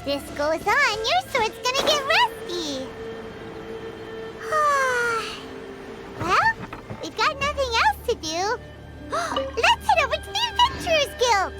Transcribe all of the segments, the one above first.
this goes on, your sword's gonna get rusty. Well, we've got nothing else to do. Let's head over to the Adventurers Guild.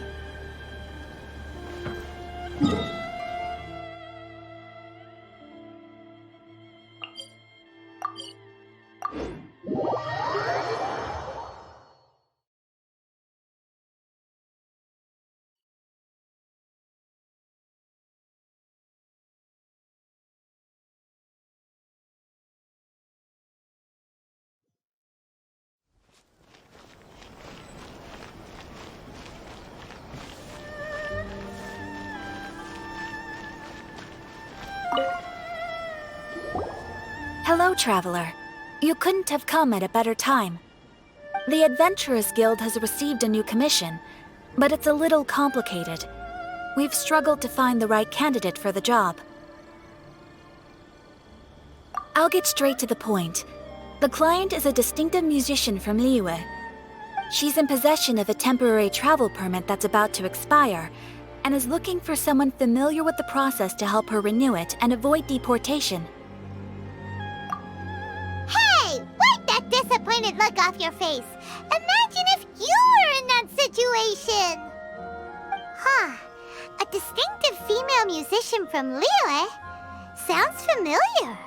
Hello, traveler. You couldn't have come at a better time. The Adventurers Guild has received a new commission, but it's a little complicated. We've struggled to find the right candidate for the job. I'll get straight to the point. The client is a distinctive musician from Liyue. She's in possession of a temporary travel permit that's about to expire, and is looking for someone familiar with the process to help her renew it and avoid deportation. Hey, wipe that disappointed look off your face. Imagine if you were in that situation. A distinctive female musician from Liyue? Sounds familiar.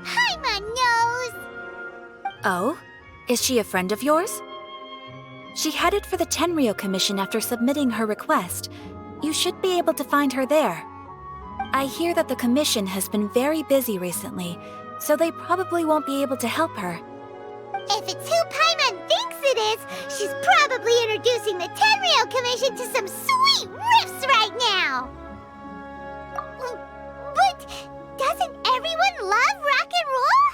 Paimon knows. Oh? Is she a friend of yours? She headed for the Tenryou Commission after submitting her request. You should be able to find her there. I hear that the commission has been very busy recently, so they probably won't be able to help her. If it's who Paimon thinks it is, she's probably introducing the Tenryou Commission to some sweet riffs right now! But doesn't everyone love rock and roll?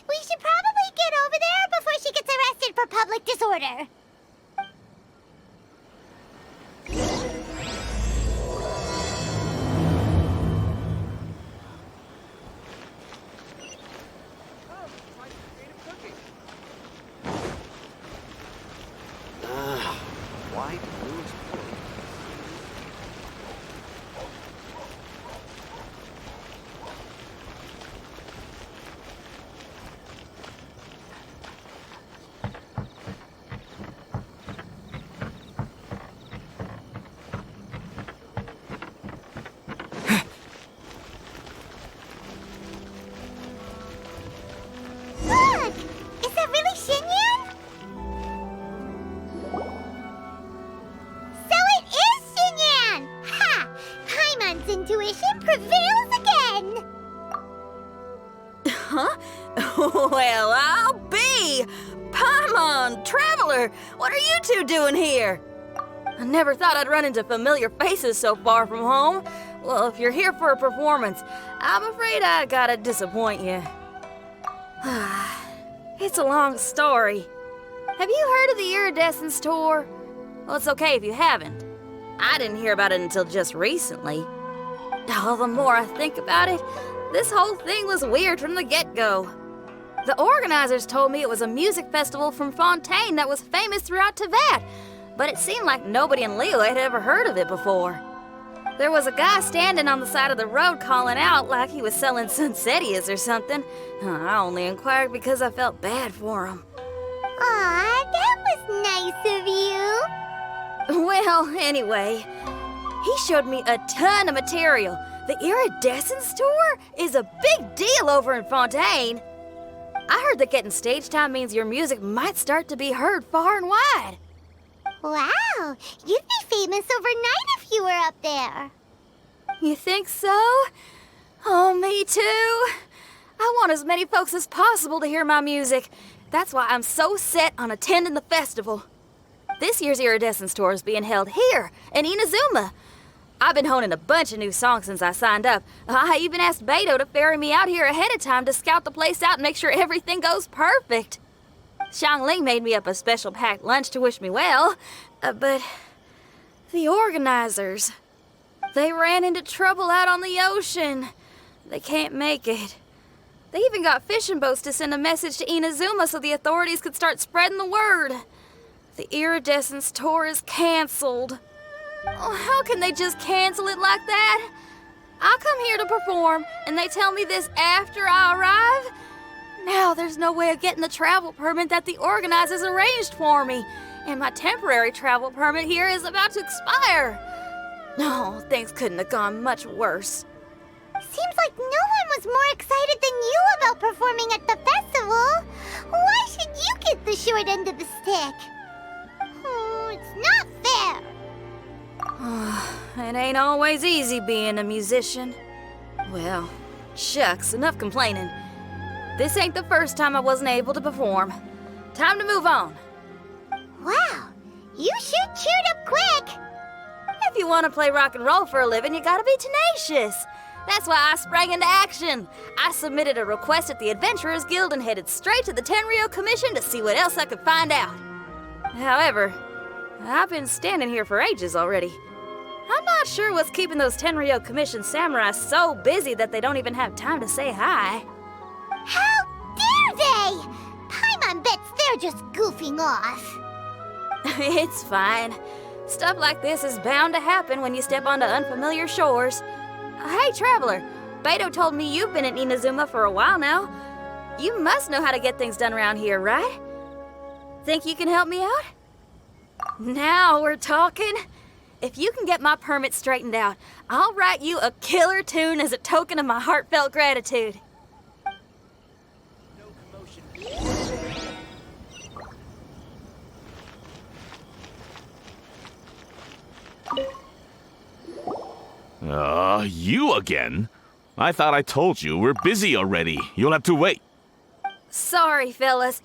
We should probably get over there before she gets arrested for public disorder. White blues. Look! Is that really Xinyan? So it is Xinyan! Ha! Paimon's intuition prevails again! Huh? Well, I'll be! Paimon, Traveler, what are you two doing here? I never thought I'd run into familiar faces so far from home. Well, if you're here for a performance, I'm afraid I gotta disappoint you. It's a long story. Have you heard of the Iridescence Tour? Well, it's okay if you haven't. I didn't hear about it until just recently. Oh, the more I think about it, this whole thing was weird from the get-go. The organizers told me it was a music festival from Fontaine that was famous throughout Teyvat, but it seemed like nobody in Liyue had ever heard of it before. There was a guy standing on the side of the road calling out like he was selling Sunsetias or something. I only inquired because I felt bad for him. Aw, that was nice of you. Well, anyway, he showed me a ton of material. The Iridescence Tour is a big deal over in Fontaine. I heard that getting stage time means your music might start to be heard far and wide. Wow, you'd be famous overnight if you were up there. You think so? Oh, me too. I want as many folks as possible to hear my music. That's why I'm so set on attending the festival. This year's Iridescence Tour is being held here in Inazuma. I've been honing a bunch of new songs since I signed up. I even asked Beto to ferry me out here ahead of time to scout the place out and make sure everything goes perfect. Xiangling made me up a special packed lunch to wish me well, but the organizers, they ran into trouble out on the ocean. They can't make it. They even got fishing boats to send a message to Inazuma so the authorities could start spreading the word. The Iridescence tour is canceled. Oh, how can they just cancel it like that? I come here to perform, and they tell me this after I arrive? Now there's no way of getting the travel permit that the organizers arranged for me, and my temporary travel permit here is about to expire. No, things couldn't have gone much worse. Seems like no one was more excited than you about performing at the festival. Why should you get the short end of the stick? Oh, it's not fair. It ain't always easy being a musician. Well, shucks, enough complaining. This ain't the first time I wasn't able to perform. Time to move on. Wow, you sure cheered up quick. If you want to play rock and roll for a living, you gotta be tenacious. That's why I sprang into action. I submitted a request at the Adventurers Guild and headed straight to the Tenryou Commission to see what else I could find out. However, I've been standing here for ages already. I'm not sure what's keeping those Tenryou Commission samurai so busy that they don't even have time to say hi. How dare they? Paimon bets they're just goofing off. It's fine. Stuff like this is bound to happen when you step onto unfamiliar shores. Hey, Traveler, Beto told me you've been at Inazuma for a while now. You must know how to get things done around here, right? Think you can help me out? Now we're talking. If you can get my permit straightened out, I'll write you a killer tune as a token of my heartfelt gratitude. You again? I thought I told you, we're busy already. You'll have to wait. Sorry, fellas.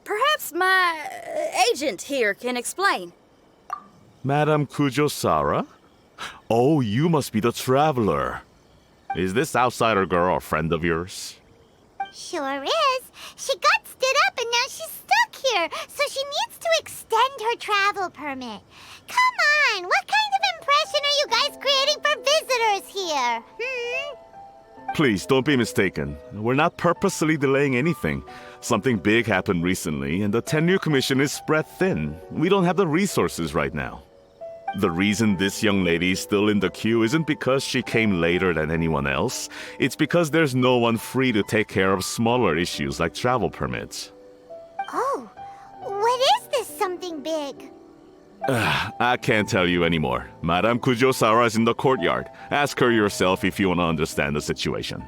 Perhaps my agent here can explain. Madame Kujosara? Oh, you must be the traveler. Is this outsider girl a friend of yours? Sure is. She got stood up and now she's stuck here, so she needs to extend her travel permit. Come on, what kind of impression are you guys creating for visitors here? Please, don't be mistaken. We're not purposely delaying anything. Something big happened recently, and the Tenryou Commission is spread thin. We don't have the resources right now. The reason this young lady is still in the queue isn't because she came later than anyone else. It's because there's no one free to take care of smaller issues like travel permits. Oh, what is this something big? I can't tell you anymore. Madame Kujosara is in the courtyard. Ask her yourself if you want to understand the situation.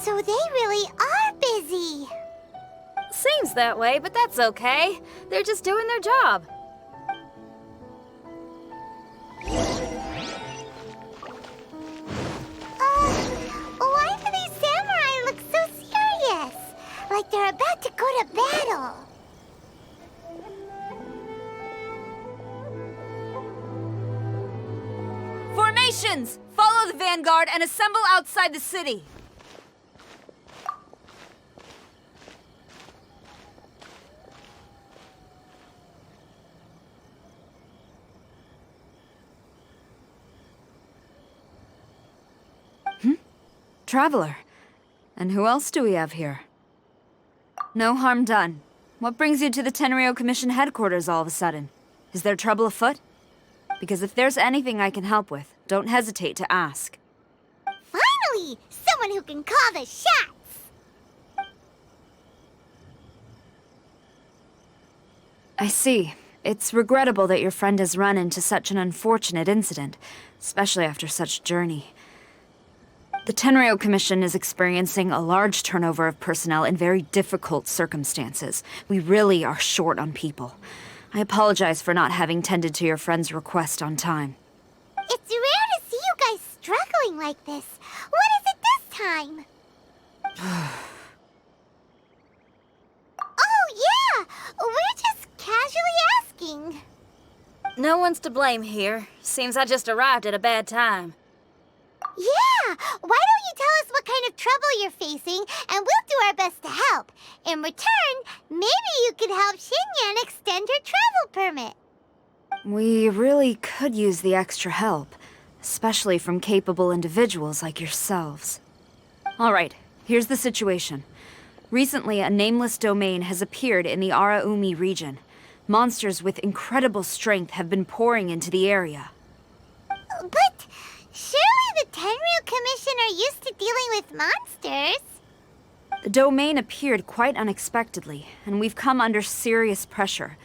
So they really are busy. Seems that way, but that's okay. They're just doing their job. Why do these samurai look so serious? Like they're about to go to battle. Formations! Follow the vanguard and assemble outside the city. Traveler. And who else do we have here? No harm done. What brings you to the Tenryou Commission headquarters all of a sudden? Is there trouble afoot? Because if there's anything I can help with, don't hesitate to ask. Finally! Someone who can call the shots! I see. It's regrettable that your friend has run into such an unfortunate incident, especially after such a journey. The Tenryou Commission is experiencing a large turnover of personnel in very difficult circumstances. We really are short on people. I apologize for not having tended to your friend's request on time. It's rare to see you guys struggling like this. What is it this time? Oh, yeah! We're just casually asking. No one's to blame here. Seems I just arrived at a bad time. Yeah! Why don't you tell us what kind of trouble you're facing, and we'll do our best to help. In return, maybe you could help Xinyan extend her travel permit. We really could use the extra help, especially from capable individuals like yourselves. All right, Here's the situation. Recently, a nameless domain has appeared in the Araumi region. Monsters with incredible strength have been pouring into the area. But surely the Tenryu Commission are used to dealing with monsters. The domain appeared quite unexpectedly, and we've come under serious pressure.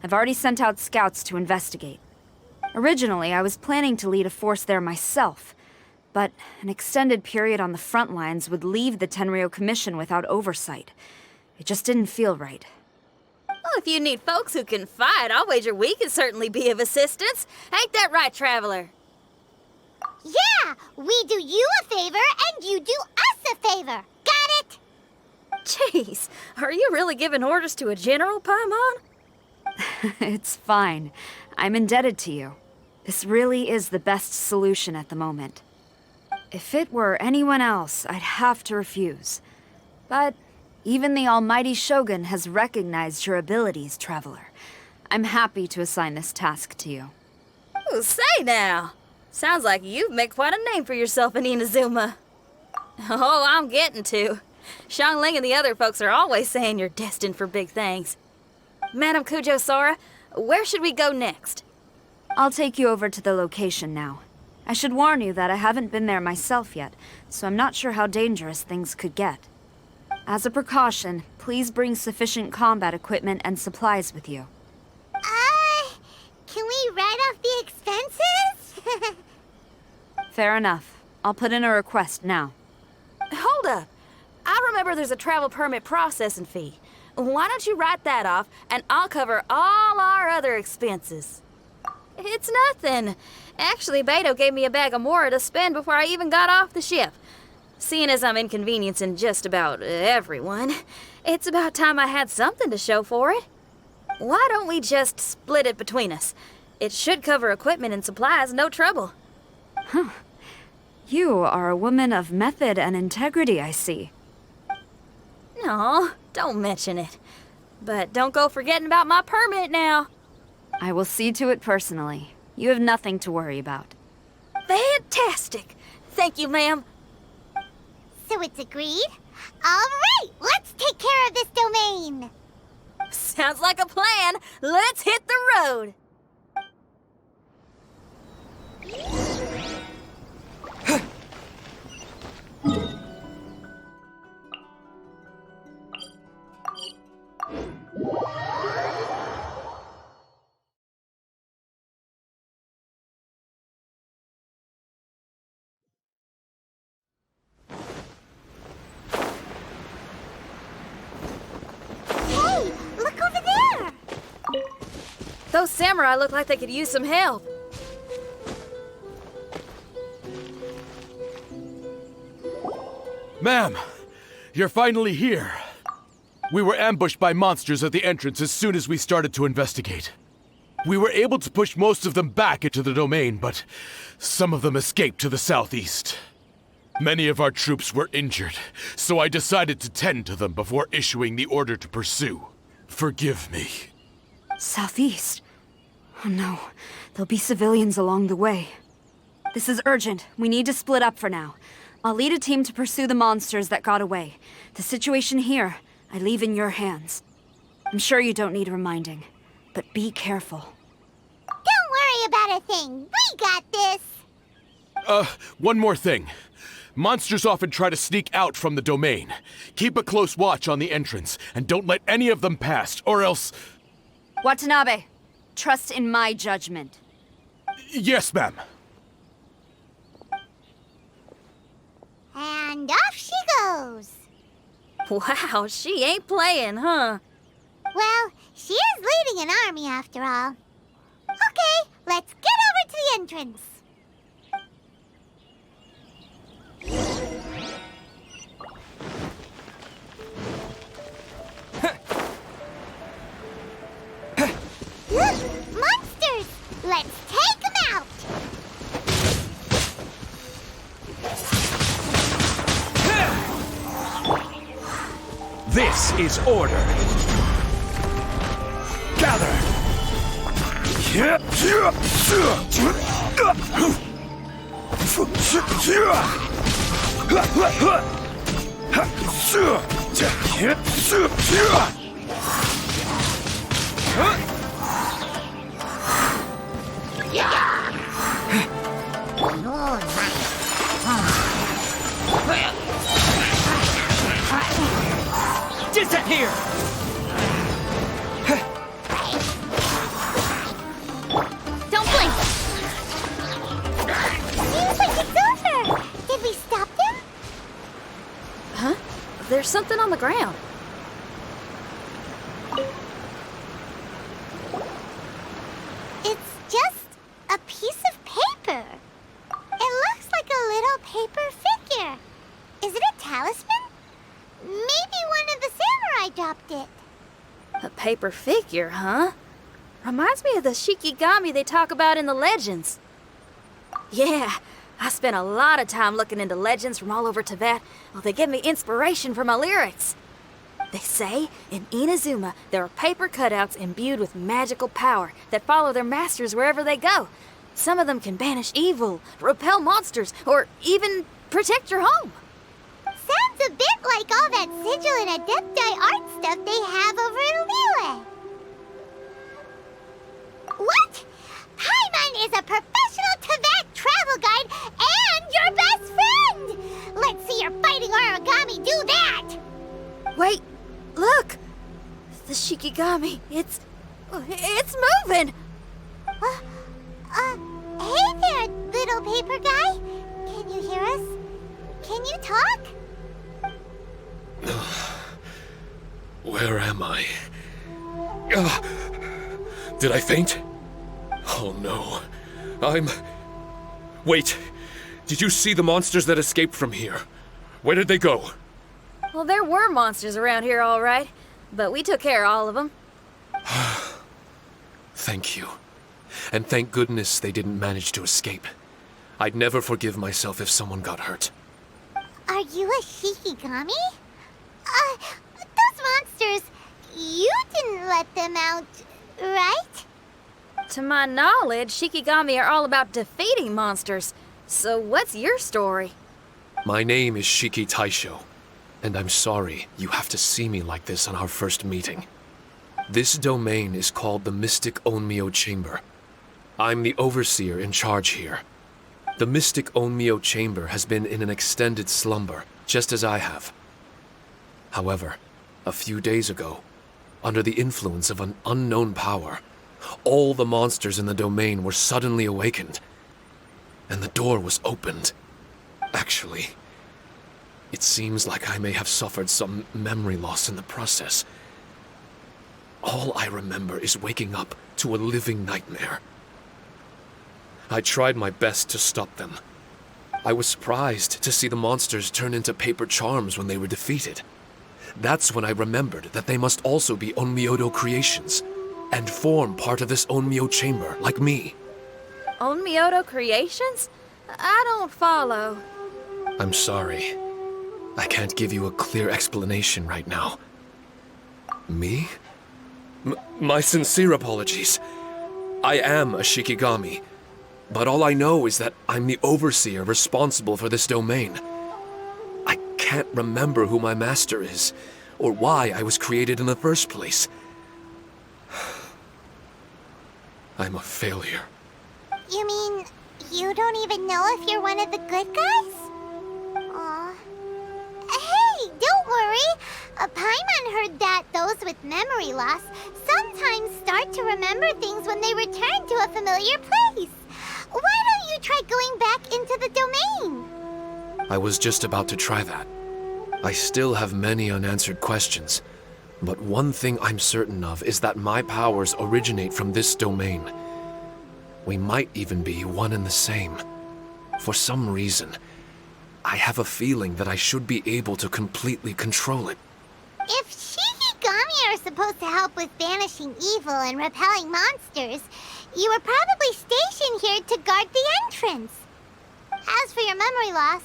I've already sent out scouts to investigate. Originally, I was planning to lead a force there myself, but an extended period on the front lines would leave the Tenryu Commission without oversight. It just didn't feel right. Well, if you need folks who can fight, I'll wager we can certainly be of assistance. Ain't that right, Traveler? Yeah, we do you a favor and you do us a favor. Got it? Jeez, are you really giving orders to a general, Paimon? It's fine. I'm indebted to you. This really is the best solution at the moment. If it were anyone else, I'd have to refuse. But even the almighty Shogun has recognized your abilities, Traveler. I'm happy to assign this task to you. Ooh, say now. Sounds like you've made quite a name for yourself in Inazuma. Oh, I'm getting to. Xiangling and the other folks are always saying you're destined for big things. Madam Kujo Sora, where should we go next? I'll take you over to the location now. I should warn you that I haven't been there myself yet, so I'm not sure how dangerous things could get. As a precaution, please bring sufficient combat equipment and supplies with you. Can we write off the expenses? Fair enough. I'll put in a request now. Hold up. I remember there's a travel permit processing fee. Why don't you write that off, and I'll cover all our other expenses? It's nothing. Actually, Beto gave me a bag of Mora to spend before I even got off the ship. Seeing as I'm inconveniencing just about everyone, it's about time I had something to show for it. Why don't we just split it between us? It should cover equipment and supplies, no trouble. You are a woman of method and integrity, I see. No, don't mention it. But don't go forgetting about my permit now. I will see to it personally. You have nothing to worry about. Fantastic. Thank you, ma'am. So it's agreed? All right, let's take care of this domain. Sounds like a plan. Let's hit the road. Hey, look over there. Those samurai look like they could use some help. Ma'am, you're finally here. We were ambushed by monsters at the entrance as soon as we started to investigate. We were able to push most of them back into the domain, but some of them escaped to the southeast. Many of our troops were injured, so I decided to tend to them before issuing the order to pursue. Forgive me. Southeast? Oh no, there'll be civilians along the way. This is urgent. We need to split up for now. I'll lead a team to pursue the monsters that got away. The situation here, I leave in your hands. I'm sure you don't need reminding, but be careful. Don't worry about a thing. We got this. One more thing. Monsters often try to sneak out from the domain. Keep a close watch on the entrance, and don't let any of them pass, or else... Watanabe, trust in my judgment. Yes, ma'am. And off she goes. Wow, she ain't playing, huh? Well, she is leading an army after all. Okay, let's get over to the entrance. Look, monsters! Let's take them out! This is order. Gather. Disappear! Don't blink! Seems like it's over! Did we stop them? Huh? There's something on the ground. It's just a piece of paper. It looks like a little paper figure. Is it a talisman? Maybe one of the samurai dropped it. A paper figure, huh? Reminds me of the Shikigami they talk about in the legends. Yeah, I spent a lot of time looking into legends from all over Tibet. Well, they give me inspiration for my lyrics. They say in Inazuma there are paper cutouts imbued with magical power that follow their masters wherever they go. Some of them can banish evil, repel monsters, or even protect your home. Sounds a bit like all that sigil and adepti art stuff they have over in Liyue. What? Paimon is a professional Tibet travel guide and your best friend! Let's see your fighting origami do that! Wait, look! The Shikigami, it's moving! Hey there, little paper guy. Can you hear us? Can you talk? Where am I? Did I faint? Oh no. Wait. Did you see the monsters that escaped from here? Where did they go? Well, there were monsters around here, all right. But we took care of all of them. Thank you. And thank goodness they didn't manage to escape. I'd never forgive myself if someone got hurt. Are you a Shikigami? Those monsters, you didn't let them out, right? To my knowledge, Shikigami are all about defeating monsters. So what's your story? My name is Shiki Taisho, and I'm sorry you have to see me like this on our first meeting. This domain is called the Mystic Onmyo Chamber. I'm the overseer in charge here. The Mystic Onmyo Chamber has been in an extended slumber, just as I have. However, a few days ago, under the influence of an unknown power, all the monsters in the domain were suddenly awakened, and the door was opened. Actually, it seems like I may have suffered some memory loss in the process. All I remember is waking up to a living nightmare. I tried my best to stop them. I was surprised to see the monsters turn into paper charms when they were defeated. That's when I remembered that they must also be Onmyodo creations, and form part of this Onmyo chamber, like me. Onmyodo creations? I don't follow. I'm sorry. I can't give you a clear explanation right now. Me? My sincere apologies. I am a Shikigami, but all I know is that I'm the overseer responsible for this domain. I can't remember who my master is, or why I was created in the first place. I'm a failure. You mean you don't even know if you're one of the good guys? Aw. Hey, don't worry. Paimon heard that those with memory loss sometimes start to remember things when they return to a familiar place. Why don't you try going back into the domain? I was just about to try that. I still have many unanswered questions, but one thing I'm certain of is that my powers originate from this domain. We might even be one and the same. For some reason, I have a feeling that I should be able to completely control it. If Shikigami are supposed to help with banishing evil and repelling monsters, you were probably stationed here to guard the entrance. As for your memory loss,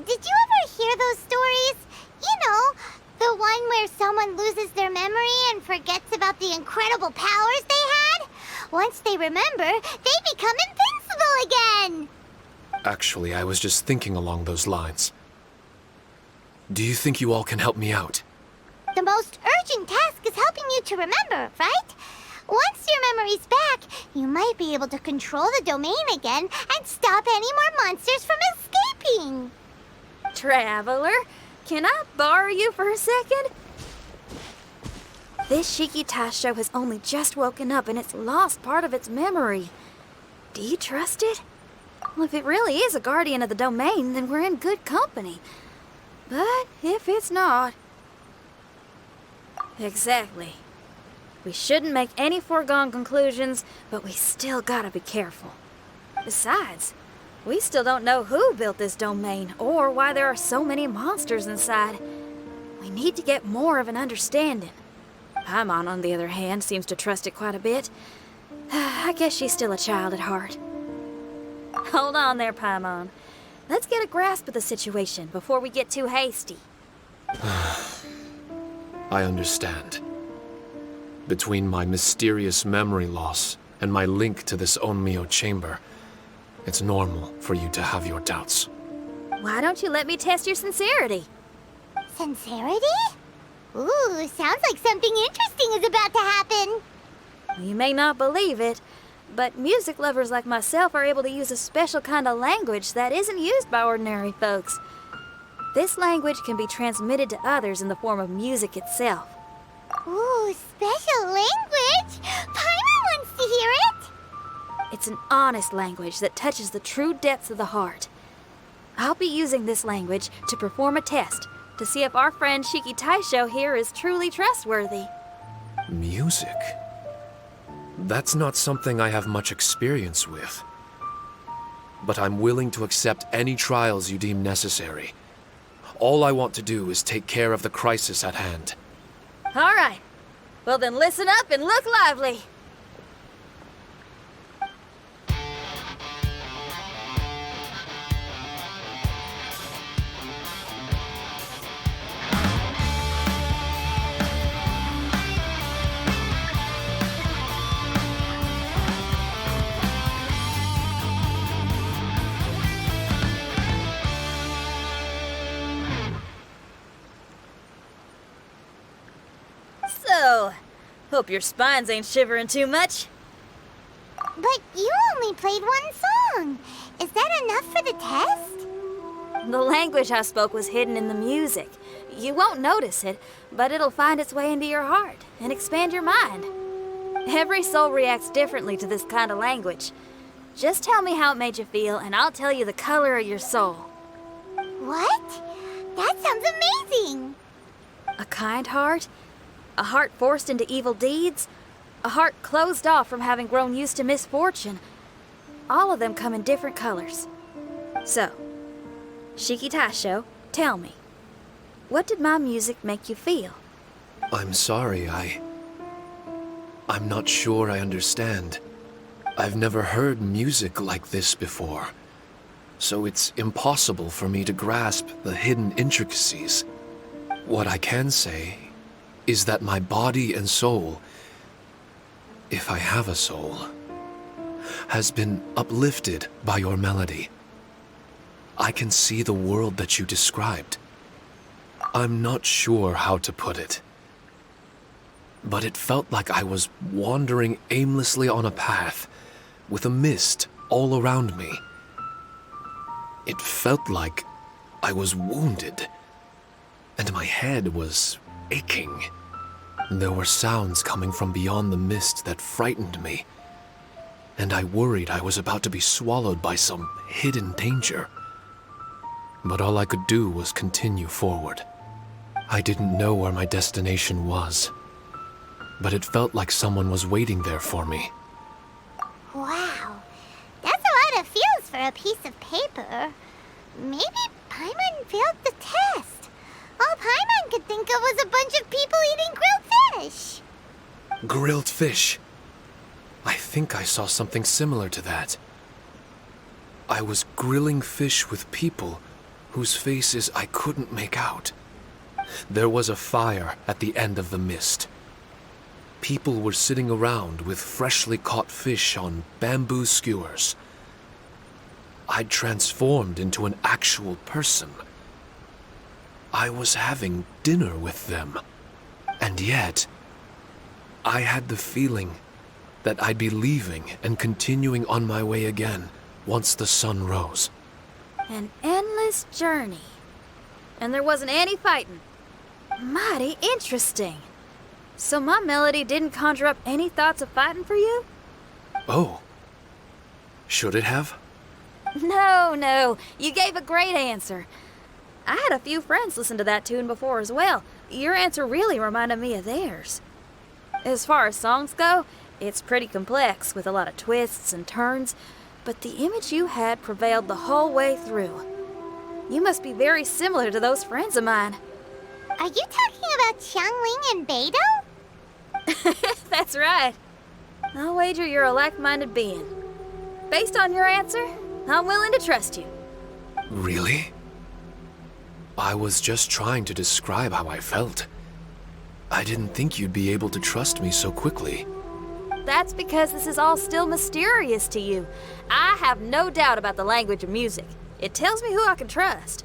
did you ever hear those stories? You know, the one where someone loses their memory and forgets about the incredible powers they had? Once they remember, they become invincible again! Actually, I was just thinking along those lines. Do you think you all can help me out? The most urgent task is helping you to remember, right? Once your memory's back, you might be able to control the domain again and stop any more monsters from escaping. Traveler, can I borrow you for a second? This Shiki Taisho has only just woken up and it's lost part of its memory. Do you trust it? Well, if it really is a guardian of the domain, then we're in good company. But if it's not... Exactly. We shouldn't make any foregone conclusions, but we still gotta be careful. Besides, we still don't know who built this domain or why there are so many monsters inside. We need to get more of an understanding. Paimon, on the other hand, seems to trust it quite a bit. I guess she's still a child at heart. Hold on there, Paimon. Let's get a grasp of the situation before we get too hasty. I understand. Between my mysterious memory loss and my link to this Onmyo chamber, it's normal for you to have your doubts. Why don't you let me test your sincerity? Sincerity? Ooh, sounds like something interesting is about to happen. You may not believe it, but music lovers like myself are able to use a special kind of language that isn't used by ordinary folks. This language can be transmitted to others in the form of music itself. Ooh, special language! Paimon wants to hear it! It's an honest language that touches the true depths of the heart. I'll be using this language to perform a test to see if our friend Shiki Taisho here is truly trustworthy. Music? That's not something I have much experience with. But I'm willing to accept any trials you deem necessary. All I want to do is take care of the crisis at hand. All right. Well then listen up and look lively. So, hope your spines ain't shivering too much. But you only played one song. Is that enough for the test? The language I spoke was hidden in the music. You won't notice it, but it'll find its way into your heart and expand your mind. Every soul reacts differently to this kind of language. Just tell me how it made you feel, and I'll tell you the color of your soul. What? That sounds amazing! A kind heart? A heart forced into evil deeds? A heart closed off from having grown used to misfortune? All of them come in different colors. So, Shiki Taisho, tell me, what did my music make you feel? I'm sorry, I'm not sure I understand. I've never heard music like this before, so it's impossible for me to grasp the hidden intricacies. What I can say is that my body and soul, if I have a soul, has been uplifted by your melody. I can see the world that you described. I'm not sure how to put it, but it felt like I was wandering aimlessly on a path with a mist all around me. It felt like I was wounded, and my head was aching. There were sounds coming from beyond the mist that frightened me, and I worried I was about to be swallowed by some hidden danger. But all I could do was continue forward. I didn't know where my destination was, but it felt like someone was waiting there for me. Wow, that's a lot of feels for a piece of paper. Maybe Paimon failed the test. All Paimon could think of was a bunch of people eating grilled fish. Grilled fish. I think I saw something similar to that. I was grilling fish with people whose faces I couldn't make out. There was a fire at the end of the mist. People were sitting around with freshly caught fish on bamboo skewers. I'd transformed into an actual person. I was having dinner with them. And yet, I had the feeling that I'd be leaving and continuing on my way again once the sun rose. An endless journey. And there wasn't any fighting. Mighty interesting. So my melody didn't conjure up any thoughts of fighting for you? Oh. Should it have? No. You gave a great answer. I had a few friends listen to that tune before as well. Your answer really reminded me of theirs. As far as songs go, it's pretty complex with a lot of twists and turns, but the image you had prevailed the whole way through. You must be very similar to those friends of mine. Are you talking about Xiangling and Beidou? That's right. I'll wager you're a like-minded being. Based on your answer, I'm willing to trust you. Really? I was just trying to describe how I felt. I didn't think you'd be able to trust me so quickly. That's because this is all still mysterious to you. I have no doubt about the language of music. It tells me who I can trust.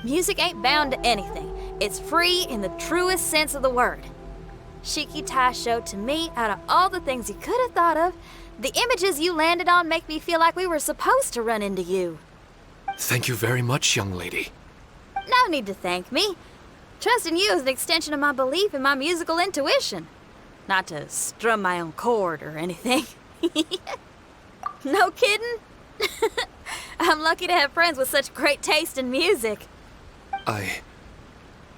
Music ain't bound to anything. It's free in the truest sense of the word. Shiki Tai showed to me, out of all the things you could have thought of, the images you landed on make me feel like we were supposed to run into you. Thank you very much, young lady. No need to thank me. Trusting you is an extension of my belief in my musical intuition. Not to strum my own chord or anything. No kidding? I'm lucky to have friends with such great taste in music. I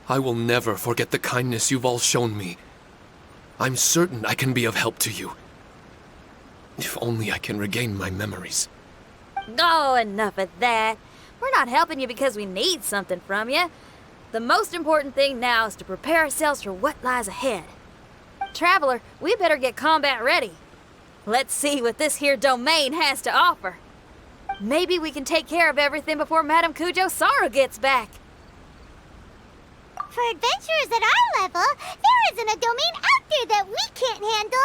will never forget the kindness you've all shown me. I'm certain I can be of help to you. If only I can regain my memories. Oh, enough of that. We're not helping you because we need something from you. The most important thing now is to prepare ourselves for what lies ahead. Traveler, we better get combat ready. Let's see what this here domain has to offer. Maybe we can take care of everything before Madame Kujo Sara gets back. For adventurers at our level, there isn't a domain out there that we can't handle.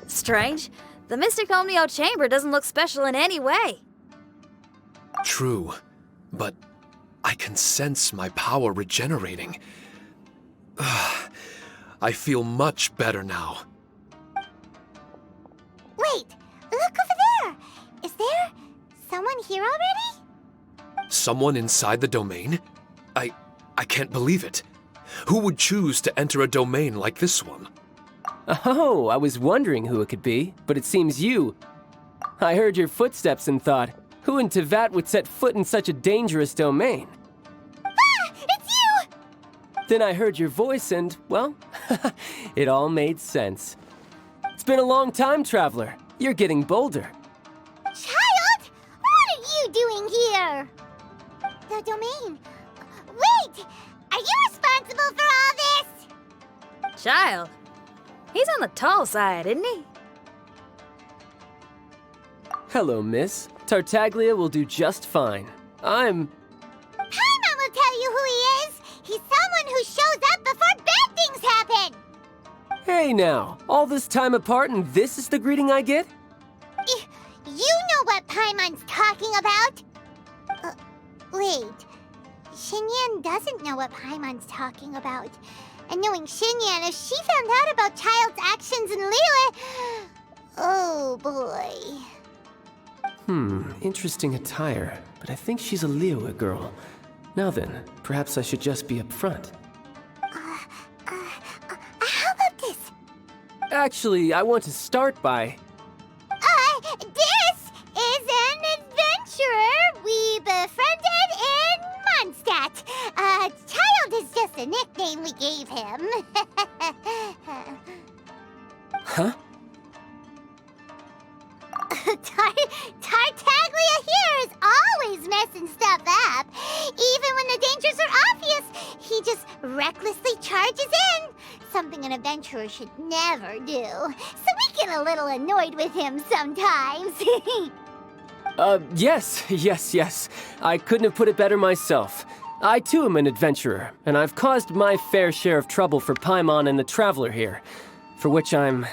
Strange. The Mystic Omnio Chamber doesn't look special in any way. True, but I can sense my power regenerating. I feel much better now. Wait, look over there. Is there someone here already? Someone inside the domain? I can't believe it. Who would choose to enter a domain like this one? Oh, I was wondering who it could be, but it seems you. I heard your footsteps and thought, who in Tevat would set foot in such a dangerous domain? Ah, it's you! Then I heard your voice and, well, it all made sense. It's been a long time, Traveler. You're getting bolder. Child, what are you doing here? The domain. Wait, are you responsible for all this? Child? He's on the tall side, isn't he? Hello, miss. Tartaglia will do just fine. Paimon will tell you who he is. He's someone who shows up before bad things happen. Hey now, all this time apart and this is the greeting I get? You know what Paimon's talking about. Wait. Xinyan doesn't know what Paimon's talking about. And knowing Xinyan, if she found out about Child's actions in Liyue... Oh boy. Interesting attire, but I think she's a Liyue girl. Now then, perhaps I should just be upfront. How about this? Actually, I want to start by... This is an adventurer we befriended in Mondstadt. Child is just a nickname we gave him. Huh? Tartaglia here is always messing stuff up. Even when the dangers are obvious, he just recklessly charges in. Something an adventurer should never do. So we get a little annoyed with him sometimes. Yes. I couldn't have put it better myself. I too am an adventurer, and I've caused my fair share of trouble for Paimon and the Traveler here, for which I'm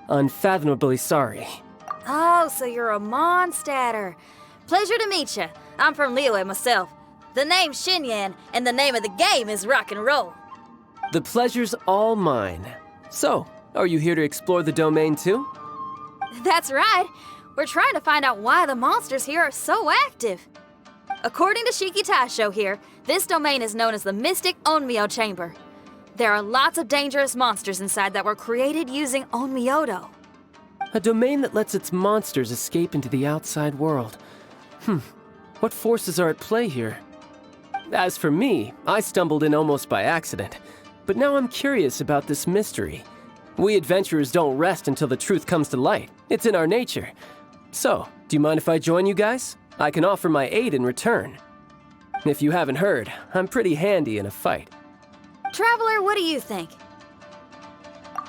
unfathomably sorry. Oh, so you're a Mondstadter. Pleasure to meet you. I'm from Liyue myself. The name's Xinyan, and the name of the game is rock and roll. The pleasure's all mine. So, are you here to explore the domain too? That's right. We're trying to find out why the monsters here are so active. According to Shiki Taisho here, this domain is known as the Mystic Onmyo Chamber. There are lots of dangerous monsters inside that were created using Onmyodo. A domain that lets its monsters escape into the outside world. What forces are at play here? As for me, I stumbled in almost by accident. But now I'm curious about this mystery. We adventurers don't rest until the truth comes to light. It's in our nature. So, do you mind if I join you guys? I can offer my aid in return. If you haven't heard, I'm pretty handy in a fight. Traveler, what do you think?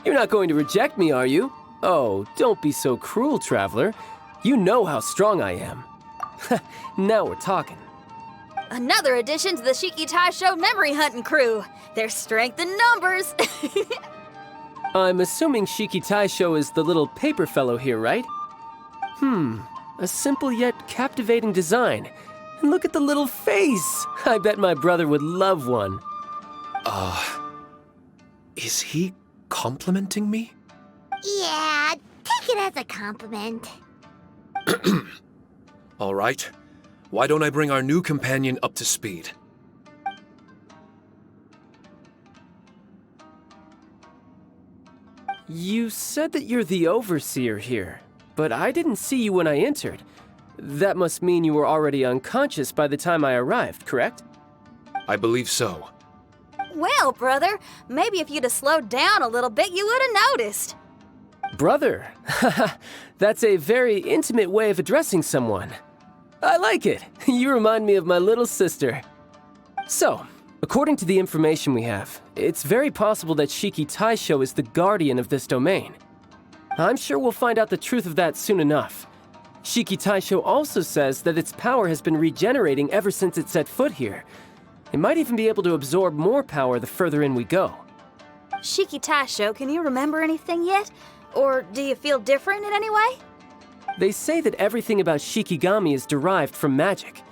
You're not going to reject me, are you? Oh, don't be so cruel, Traveler. You know how strong I am. Now we're talking. Another addition to the Shiki Taisho memory hunting crew. There's strength in numbers. I'm assuming Shiki Taisho is the little paper fellow here, right? A simple yet captivating design. And look at the little face. I bet my brother would love one. Is he complimenting me? Yeah, take it as a compliment. All right. Why don't I bring our new companion up to speed? You said that you're the overseer here, but I didn't see you when I entered. That must mean you were already unconscious by the time I arrived, correct? I believe so. Well, brother, maybe if you'd have slowed down a little bit, you would have noticed. Brother? That's a very intimate way of addressing someone. I like it. You remind me of my little sister. So, according to the information we have, it's very possible that Shiki Taisho is the guardian of this domain. I'm sure we'll find out the truth of that soon enough. Shiki Taisho also says that its power has been regenerating ever since it set foot here. It might even be able to absorb more power the further in we go. Shiki Taisho, can you remember anything yet? Or do you feel different in any way? They say that everything about Shikigami is derived from magic.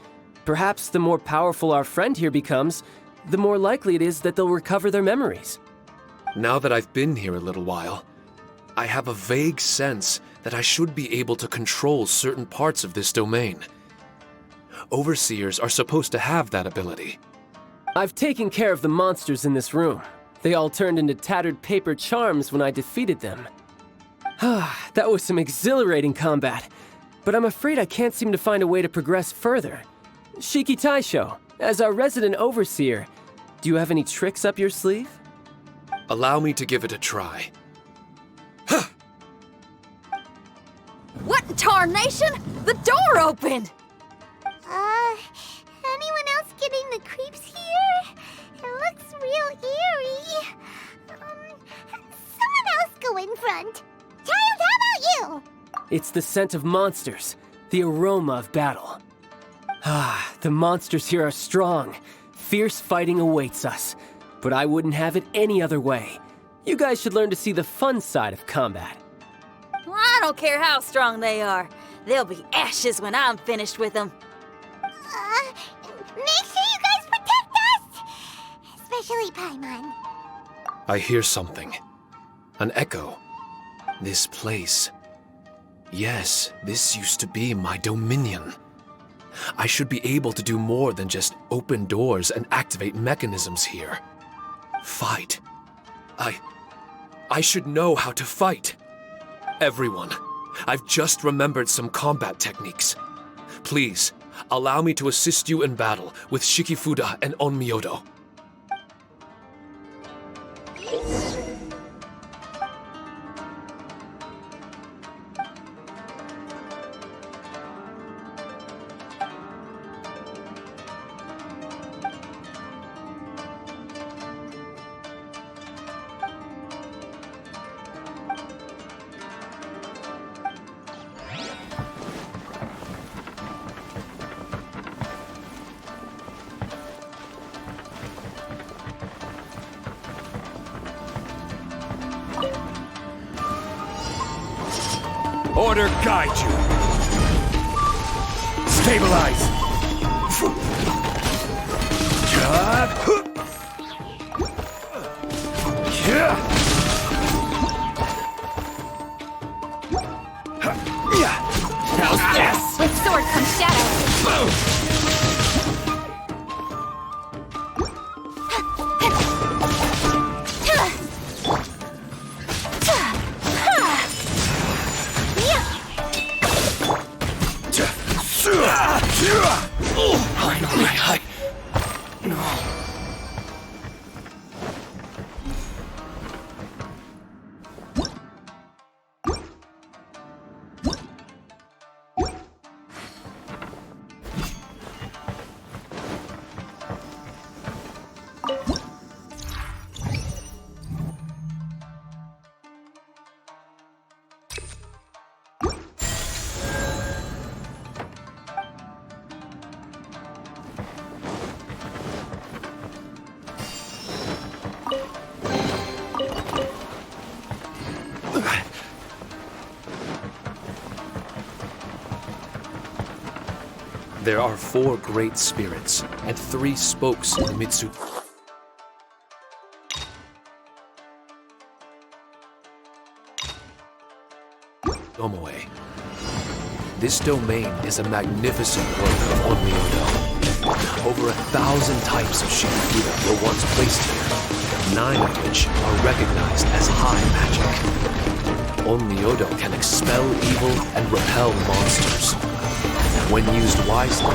Perhaps the more powerful our friend here becomes, the more likely it is that they'll recover their memories. Now that I've been here a little while, I have a vague sense that I should be able to control certain parts of this domain. Overseers are supposed to have that ability. I've taken care of the monsters in this room. They all turned into tattered paper charms when I defeated them. That was some exhilarating combat, but I'm afraid I can't seem to find a way to progress further. Shiki Taisho, as our resident overseer, do you have any tricks up your sleeve? Allow me to give it a try. What in tarnation? The door opened! Anyone else getting the creeps here? It looks real eerie. Someone else go in front. Child, how about you? It's the scent of monsters, the aroma of battle. The monsters here are strong. Fierce fighting awaits us. But I wouldn't have it any other way. You guys should learn to see the fun side of combat. Well, I don't care how strong they are. They'll be ashes when I'm finished with them. Make sure you guys protect us! Especially Paimon. I hear something. An echo. This place. Yes, this used to be my dominion. I should be able to do more than just open doors and activate mechanisms here. Fight. I should know how to fight. Everyone, I've just remembered some combat techniques. Please, allow me to assist you in battle with Shikifuda and Onmyodo. Order guide you. Stabilize. How's this? With sword comes shadow. There are 4 great spirits and 3 spokes in the Mitsu. Omoe. This domain is a magnificent work of Onmyodo. Over 1,000 types of Shikifuda were once placed here, 9 of which are recognized as high magic. Onmyodo can expel evil and repel monsters. When used wisely,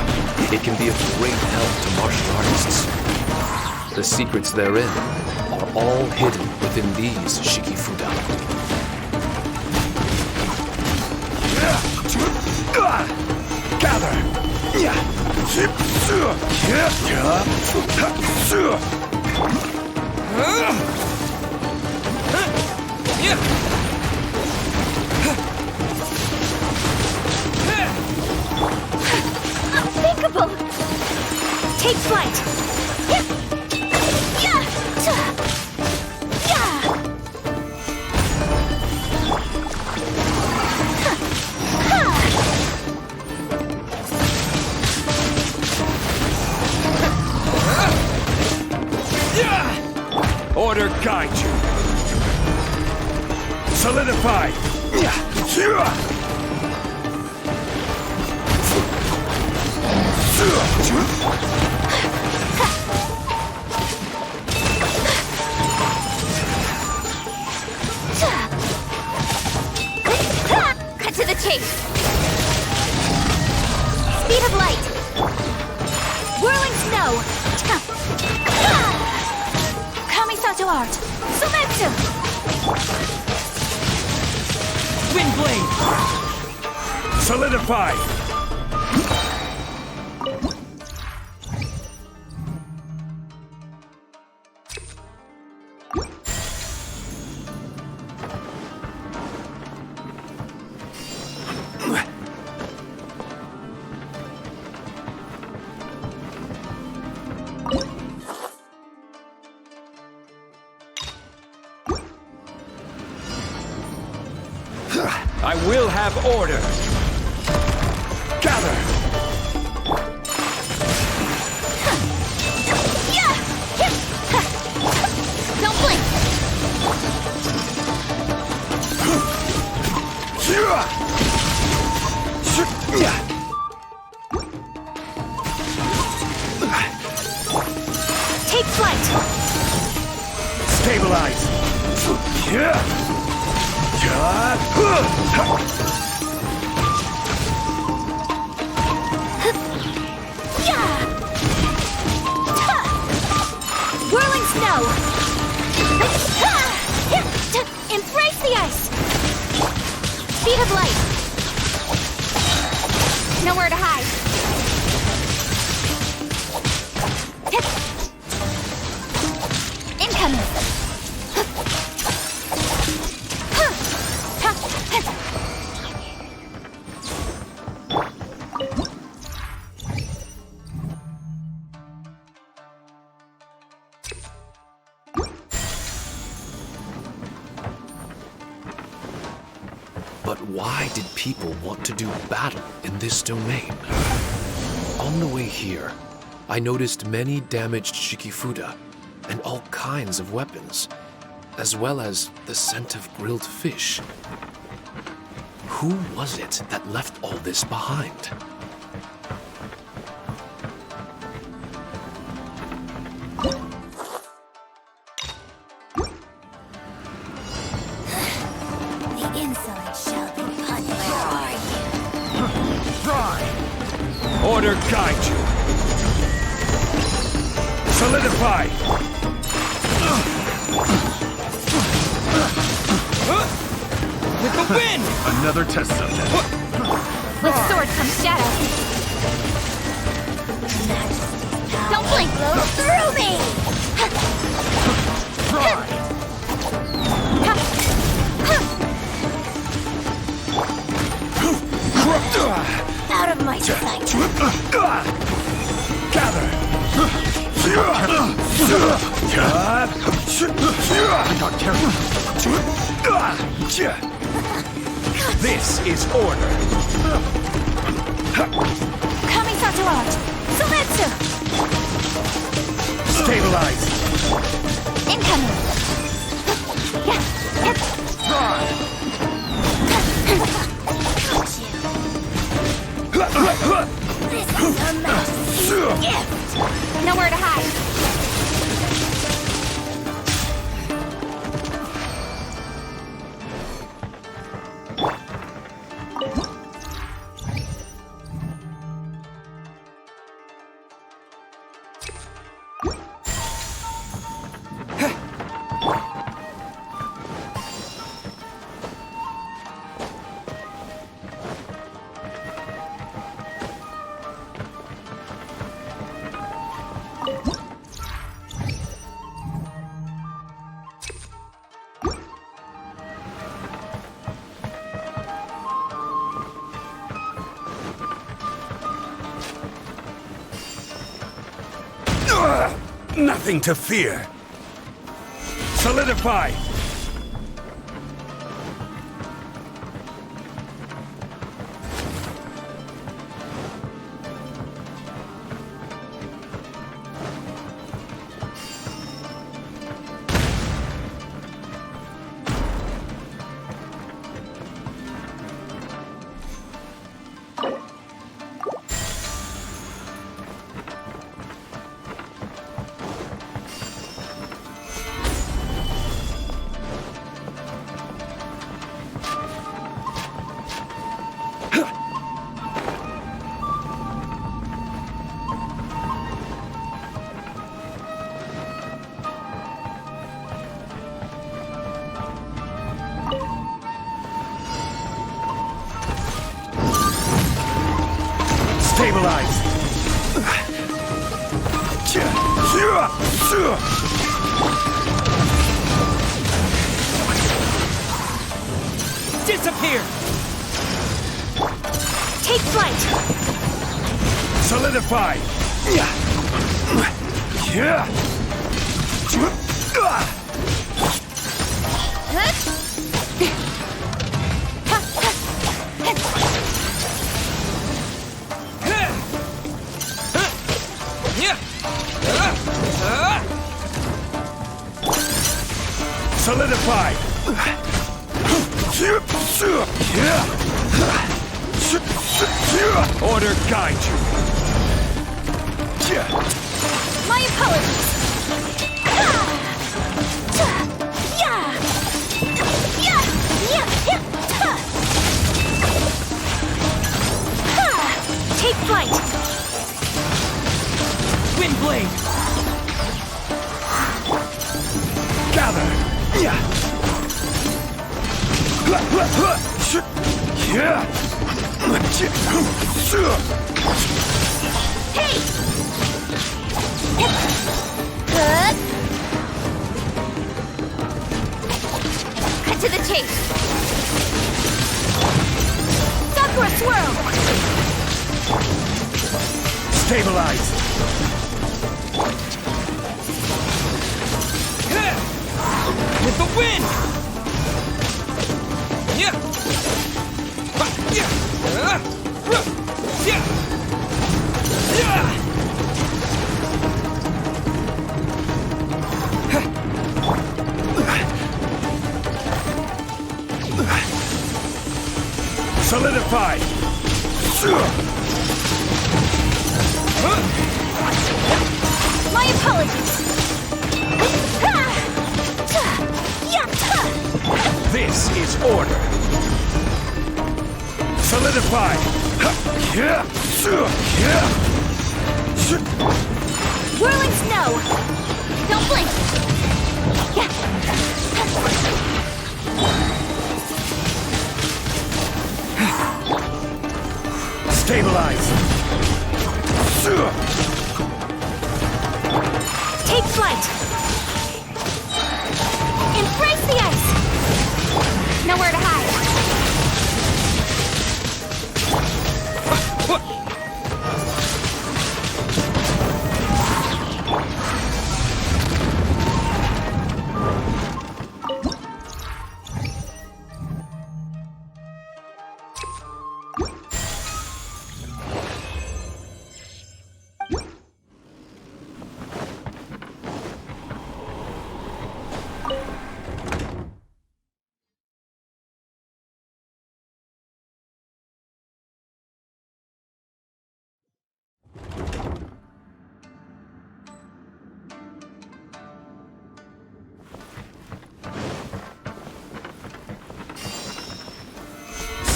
it can be of great help to martial artists. The secrets therein are all hidden within these Shikifuda. Gather! Unthinkable! Take flight! Order guide you. Solidify. Cut to the chase. Speed of light! Whirling snow! Kamisato art! Sumetsu! Wind blade. Solidify. I will have order. Gather. Don't blink. Take flight! Stabilize! Whirling snow! Embrace the ice! Speed of light! Nowhere to hide! Incoming! But why did people want to do battle in this domain? On the way here, I noticed many damaged Shikifuda and all kinds of weapons, as well as the scent of grilled fish. Who was it that left all this behind? The insolent shall be punished. Order guide you. Solidify! With the wind! Another test subject. With sword comes shadow. Don't blink! Blow through me! Out of my sight. Gather! This is order. Kamisato art! Sumetsu! Stabilize! Incoming! This is a massive gift! Nowhere to hide! Nothing to fear. Solidify! Stabilize! Disappear! Take flight! Solidify! Solidify! Order guide you. My apologies! Hey! Cut to the chase. Sakura swirl. Stabilize. With the wind! Yeah! Solidify. My apologies. This is order. Solidify. Whirling snow. Don't blink. Stabilize. Take flight. Embrace the ice. Nowhere to hide.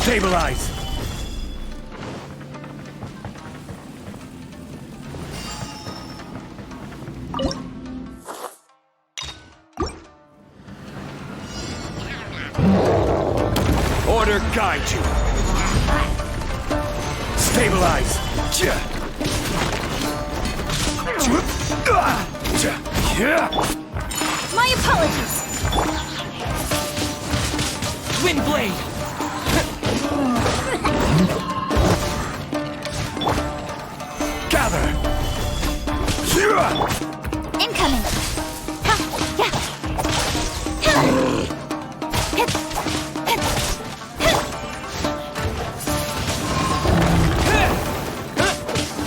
Stabilize. Order guide you. Stabilize. My apologies. Wind blade! Gather. Incoming.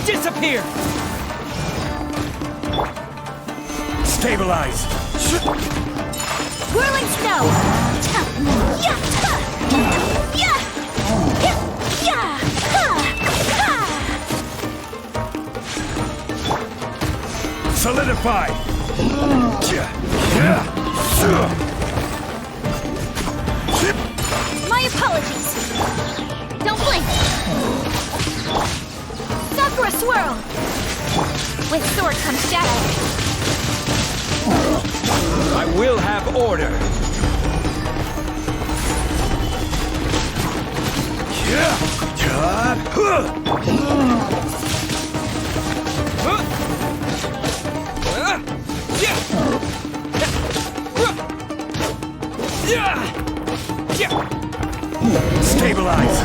Disappear! Stabilize. Whirling snow. Solidify. My apologies. Don't blink. Sakura swirl. With sword comes shadow. I will have order. Stabilize.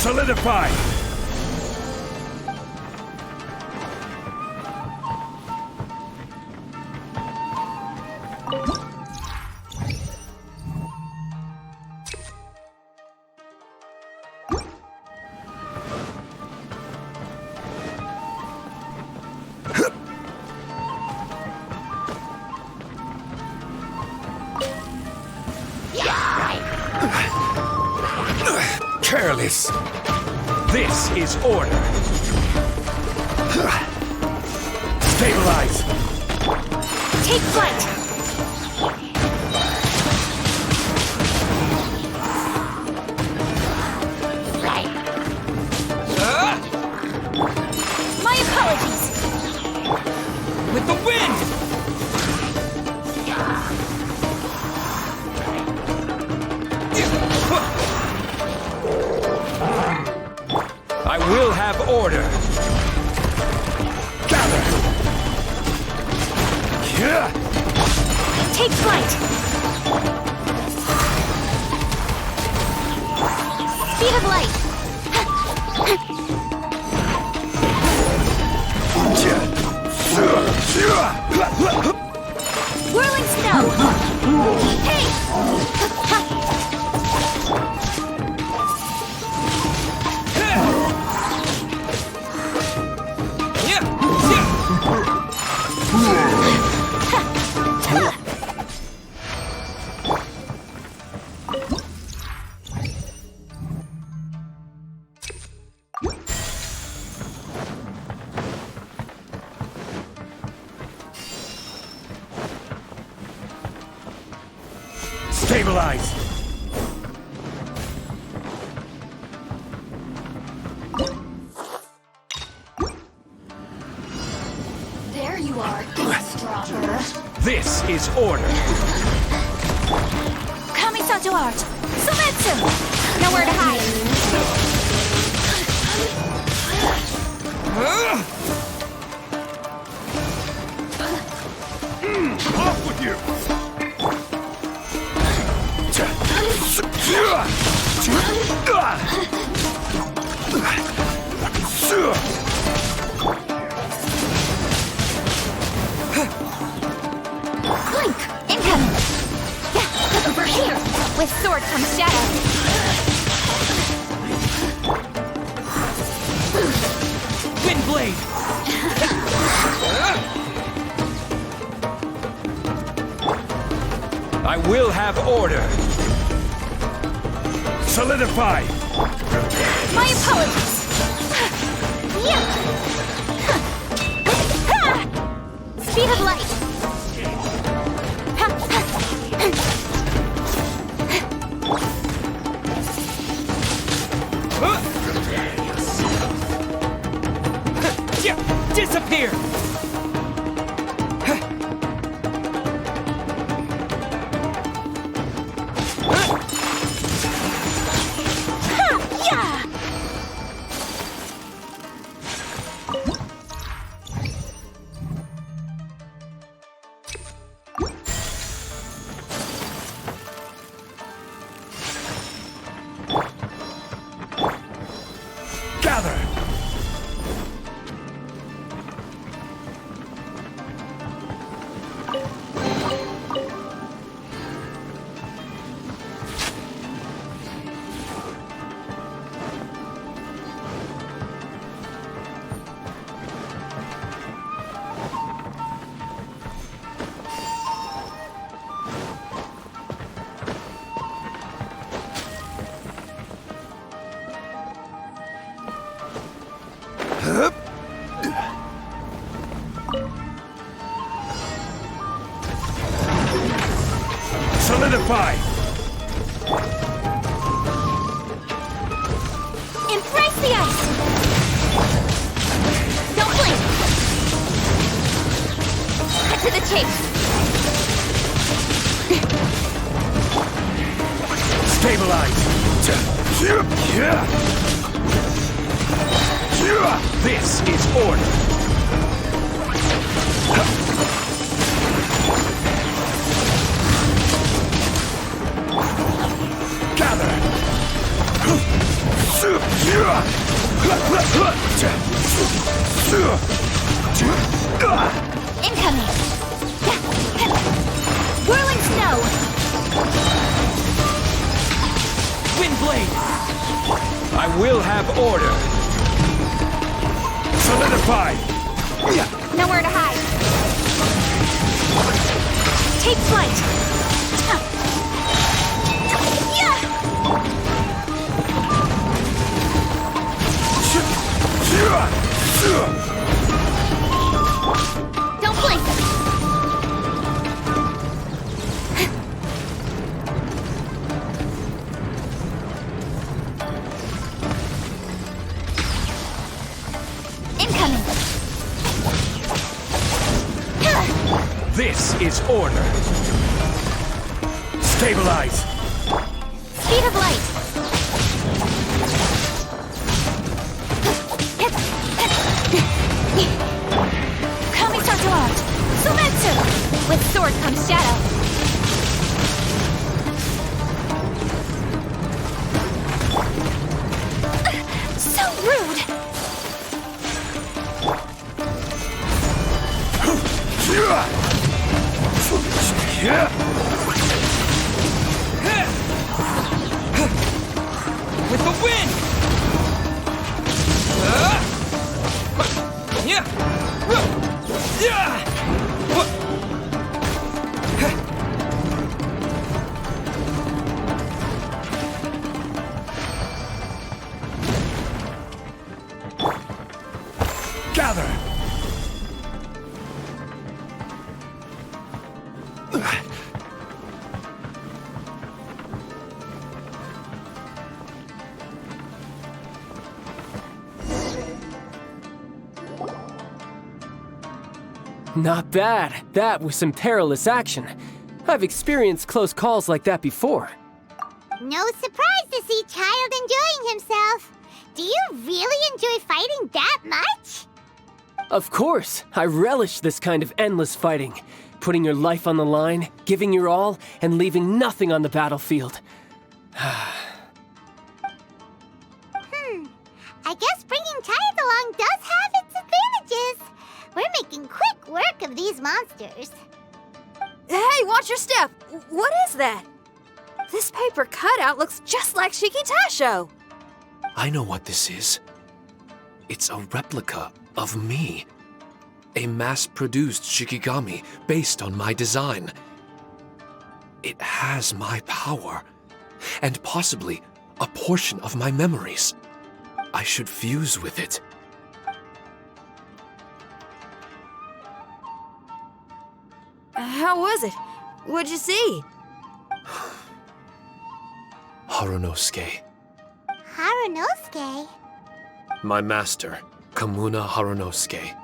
Solidify. Careless. This is order. Stabilize! Take flight! My apologies! With the wind! I will have order! Gather! Take flight! Speed of light! Whirling snow! Hey! Stabilize! There you are, stronger. This is order! Kamisato art! Sumetsu! Nowhere to hide! Off with you! Clink! Incoming! Over here! With sword comes shadow! Wind blade! I will have order! Solidify! My apologies! Speed of light! Disappear! Gather! Solidify! Embrace the ice! Don't blink! Cut to the chase! Stabilize! This is order! Gather! Incoming! Whirling snow! Wind blade! I will have order! Solidify! Nowhere to hide! Take flight! is order. Stabilize. Speed of light. Kami-san's armed! Sumetsu! With sword comes shadow. So rude! With the wind! Gather! Not bad. That was some perilous action. I've experienced close calls like that before. No surprise to see Child enjoying himself. Do you really enjoy fighting that much? Of course, I relish this kind of endless fighting. Putting your life on the line, giving your all, and leaving nothing on the battlefield. I guess bringing Child along does have its advantages. We're making quick work of these monsters. Hey, watch your step! What is that? This paper cutout looks just like Shiki Taisho. I know what this is. It's a replica of me. A mass-produced Shikigami based on my design. It has my power, and possibly a portion of my memories. I should fuse with it. How was it? What'd you see? Harunosuke. Harunosuke? My master, Kamuna Harunosuke.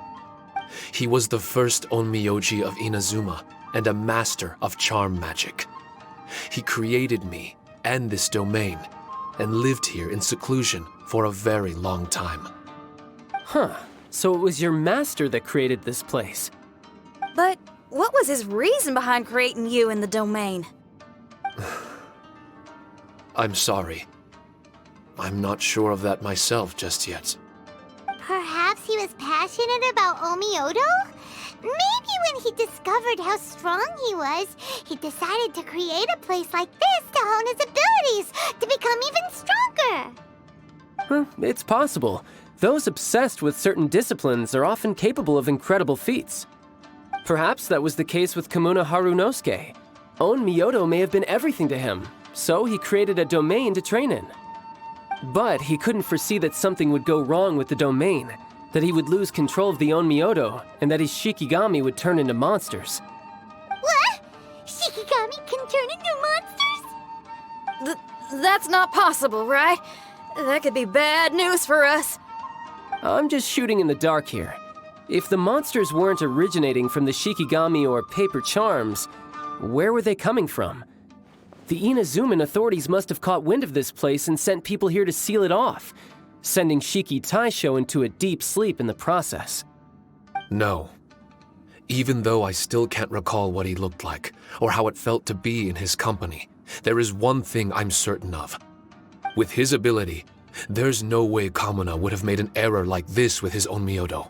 He was the first Onmyoji of Inazuma and a master of charm magic. He created me and this domain and lived here in seclusion for a very long time. Huh. So it was your master that created this place. But what was his reason behind creating you in the domain? I'm sorry. I'm not sure of that myself just yet. Perhaps he was passionate about Omiodo? Maybe when he discovered how strong he was, he decided to create a place like this to hone his abilities, to become even stronger. It's possible. Those obsessed with certain disciplines are often capable of incredible feats. Perhaps that was the case with Kamuna Harunosuke. Onmyodo may have been everything to him, so he created a domain to train in. But he couldn't foresee that something would go wrong with the domain, that he would lose control of the Onmyodo, and that his Shikigami would turn into monsters. What? Shikigami can turn into monsters? That's not possible, right? That could be bad news for us. I'm just shooting in the dark here. If the monsters weren't originating from the Shikigami or paper charms, where were they coming from? The Inazuman authorities must have caught wind of this place and sent people here to seal it off, sending Shiki Taisho into a deep sleep in the process. No. Even though I still can't recall what he looked like, or how it felt to be in his company, there is one thing I'm certain of. With his ability, there's no way Kamuna would have made an error like this with his Onmyodo.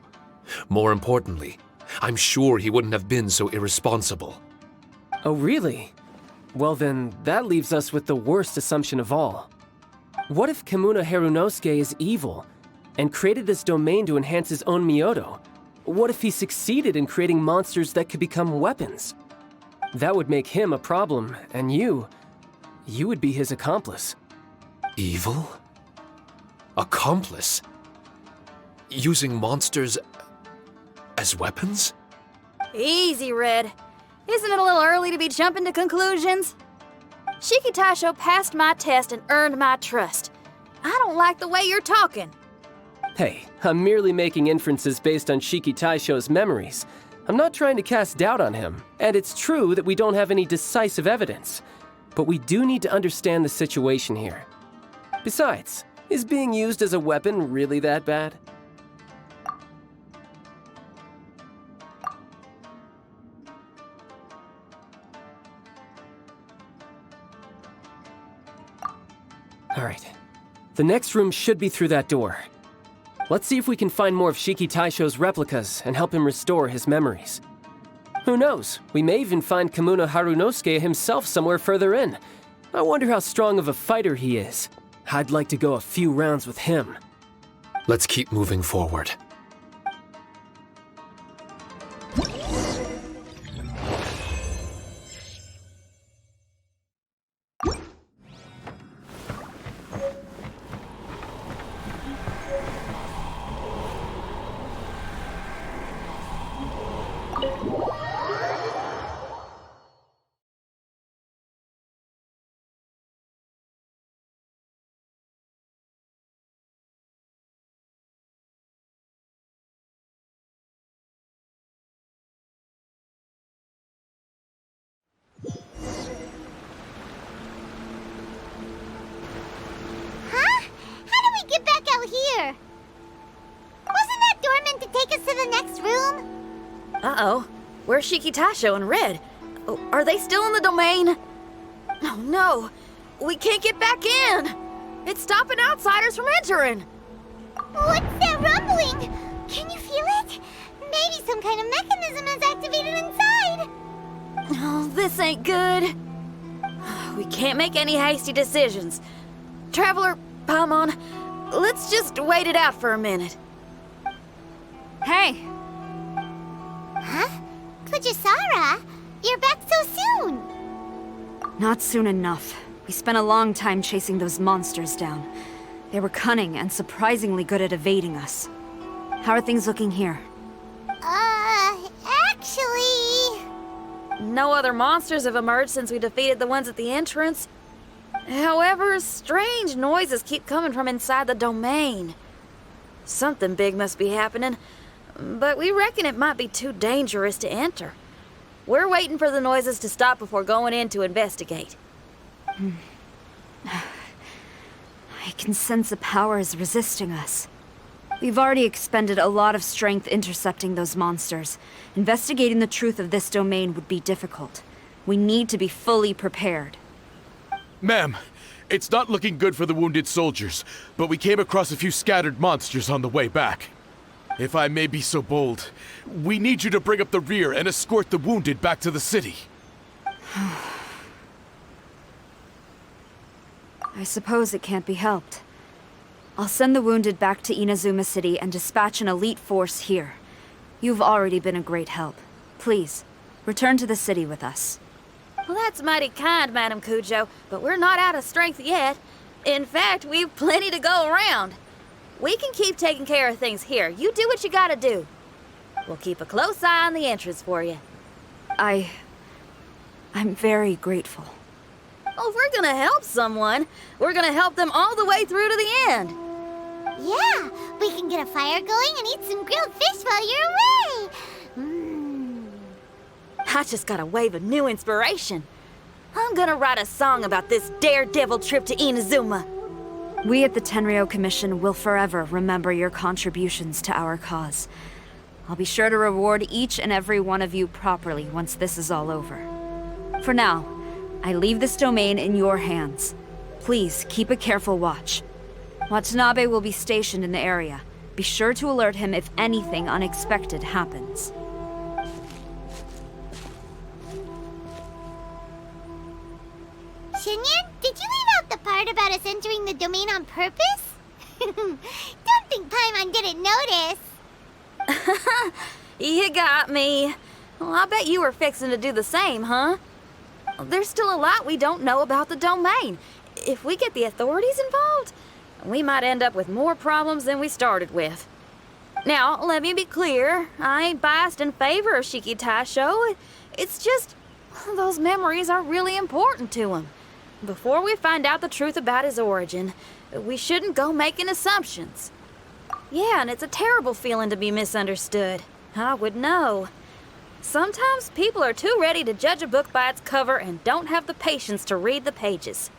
More importantly, I'm sure he wouldn't have been so irresponsible. Oh, really? Well then, that leaves us with the worst assumption of all. What if Kamuna Harunosuke is evil, and created this domain to enhance his own Myoto? What if he succeeded in creating monsters that could become weapons? That would make him a problem, and you would be his accomplice. Evil? Accomplice? Using monsters as weapons? Easy, Red. Isn't it a little early to be jumping to conclusions? Shiki Taisho passed my test and earned my trust. I don't like the way you're talking. Hey, I'm merely making inferences based on Shiki Taisho's memories. I'm not trying to cast doubt on him, and it's true that we don't have any decisive evidence. But we do need to understand the situation here. Besides, is being used as a weapon really that bad? Alright. The next room should be through that door. Let's see if we can find more of Shiki Taisho's replicas and help him restore his memories. Who knows? We may even find Kamuna Harunosuke himself somewhere further in. I wonder how strong of a fighter he is. I'd like to go a few rounds with him. Let's keep moving forward. Get back out here! Wasn't that door meant to take us to the next room? Uh-oh. Where's Shiki Taisho and Red? Oh, are they still in the domain? Oh no! We can't get back in! It's stopping outsiders from entering! What's that rumbling? Can you feel it? Maybe some kind of mechanism is activated inside! Oh, this ain't good. We can't make any hasty decisions. Traveler, Paimon, let's just wait it out for a minute. Hey! Huh? Kujisara, you're back so soon! Not soon enough. We spent a long time chasing those monsters down. They were cunning and surprisingly good at evading us. How are things looking here? Actually... No other monsters have emerged since we defeated the ones at the entrance. However, strange noises keep coming from inside the domain. Something big must be happening, but we reckon it might be too dangerous to enter. We're waiting for the noises to stop before going in to investigate. I can sense the power is resisting us. We've already expended a lot of strength intercepting those monsters. Investigating the truth of this domain would be difficult. We need to be fully prepared. Ma'am, it's not looking good for the wounded soldiers, but we came across a few scattered monsters on the way back. If I may be so bold, we need you to bring up the rear and escort the wounded back to the city. I suppose it can't be helped. I'll send the wounded back to Inazuma City and dispatch an elite force here. You've already been a great help. Please, return to the city with us. Well, that's mighty kind, Madam Kujo, but we're not out of strength yet. In fact, we've plenty to go around. We can keep taking care of things here. You do what you gotta do. We'll keep a close eye on the entrance for you. I'm very grateful. Oh, if we're gonna help someone, we're gonna help them all the way through to the end. Yeah, we can get a fire going and eat some grilled fish while you're away! I just got a wave of new inspiration. I'm gonna write a song about this daredevil trip to Inazuma. We at the Tenryou Commission will forever remember your contributions to our cause. I'll be sure to reward each and every one of you properly once this is all over. For now, I leave this domain in your hands. Please keep a careful watch. Watanabe will be stationed in the area. Be sure to alert him if anything unexpected happens. Shinyan, did you leave out the part about us entering the domain on purpose? Don't think Paimon didn't notice. You got me. Well, I bet you were fixing to do the same, huh? There's still a lot we don't know about the domain. If we get the authorities involved, we might end up with more problems than we started with. Now, let me be clear. I ain't biased in favor of Shiki Taisho. It's just, those memories are really important to him. Before we find out the truth about his origin, we shouldn't go making assumptions. Yeah, and it's a terrible feeling to be misunderstood. I would know. Sometimes people are too ready to judge a book by its cover and don't have the patience to read the pages.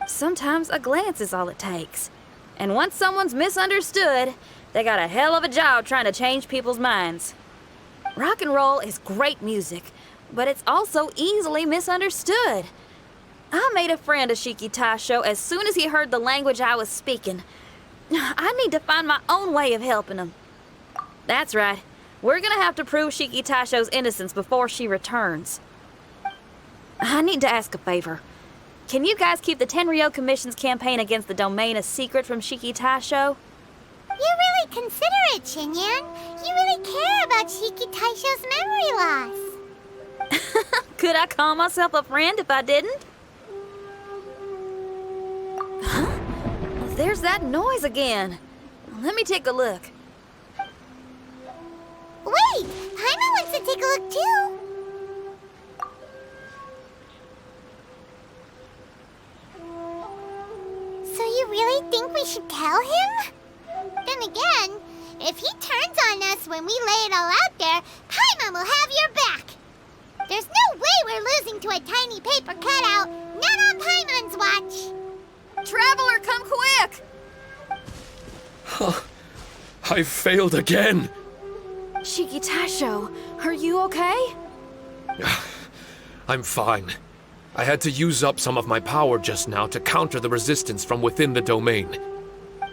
Sometimes a glance is all it takes. And once someone's misunderstood, they got a hell of a job trying to change people's minds. Rock and roll is great music, but it's also easily misunderstood. I made a friend of Shiki Taisho as soon as he heard the language I was speaking. I need to find my own way of helping him. That's right. We're gonna have to prove Shiki Taisho's innocence before she returns. I need to ask a favor. Can you guys keep the Tenryou Commission's campaign against the domain a secret from Shiki Taisho? You're really considerate, Xinyan. You really care about Shiki Taisho's memory loss. Could I call myself a friend if I didn't? Huh? There's that noise again. Let me take a look. Wait! Paimon wants to take a look too! So you really think we should tell him? Then again, if he turns on us when we lay it all out there, Paimon will have your back! There's no way we're losing to a tiny paper cutout, not on Paimon's watch! Traveler, come quick! I failed again! Shiki Taisho, are you okay? I'm fine. I had to use up some of my power just now to counter the resistance from within the domain.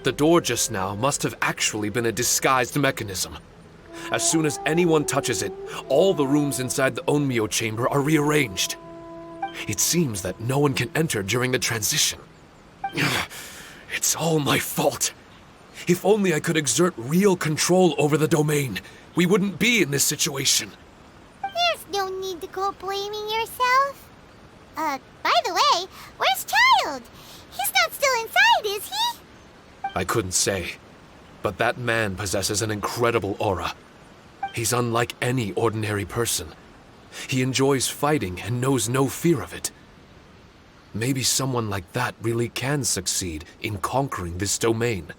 The door just now must have actually been a disguised mechanism. As soon as anyone touches it, all the rooms inside the Onmyo chamber are rearranged. It seems that no one can enter during the transition. It's all my fault. If only I could exert real control over the domain, we wouldn't be in this situation. There's no need to go blaming yourself. By the way, where's Child? He's not still inside, is he? I couldn't say, but that man possesses an incredible aura. He's unlike any ordinary person. He enjoys fighting and knows no fear of it. Maybe someone like that really can succeed in conquering this domain.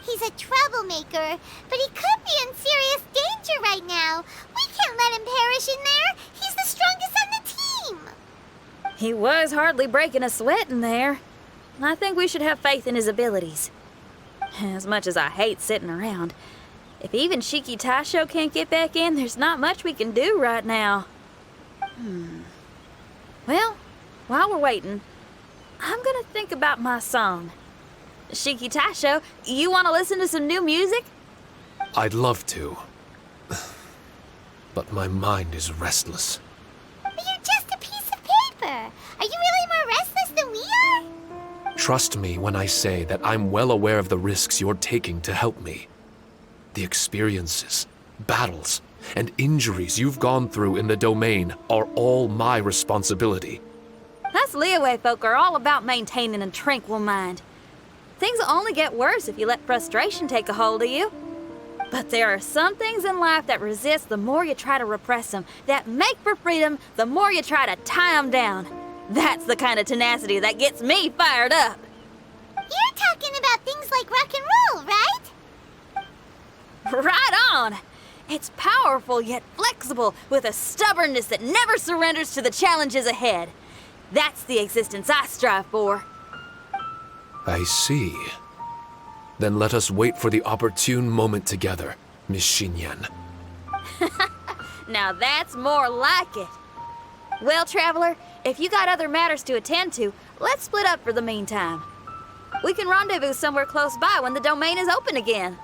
He's a troublemaker, but he could be in serious danger right now. We can't let him perish in there. He's the strongest on the team. He was hardly breaking a sweat in there. I think we should have faith in his abilities. As much as I hate sitting around, if even Shiki Taisho can't get back in, there's not much we can do right now. Well, while we're waiting, I'm gonna think about my song. Shiki Taisho, you want to listen to some new music? I'd love to. But my mind is restless. But you're just a piece of paper. Are you really more restless than we are? Trust me when I say that I'm well aware of the risks you're taking to help me. The experiences, battles, and injuries you've gone through in the domain are all my responsibility. Us Liyue folk are all about maintaining a tranquil mind. Things will only get worse if you let frustration take a hold of you. But there are some things in life that resist the more you try to repress them, that make for freedom the more you try to tie them down. That's the kind of tenacity that gets me fired up. You're talking about things like rock and roll, right? Right on! It's powerful yet flexible, with a stubbornness that never surrenders to the challenges ahead. That's the existence I strive for. I see. Then let us wait for the opportune moment together, Miss Xinyan. Now that's more like it. Well, Traveler, if you got other matters to attend to, let's split up for the meantime. We can rendezvous somewhere close by when the domain is open again.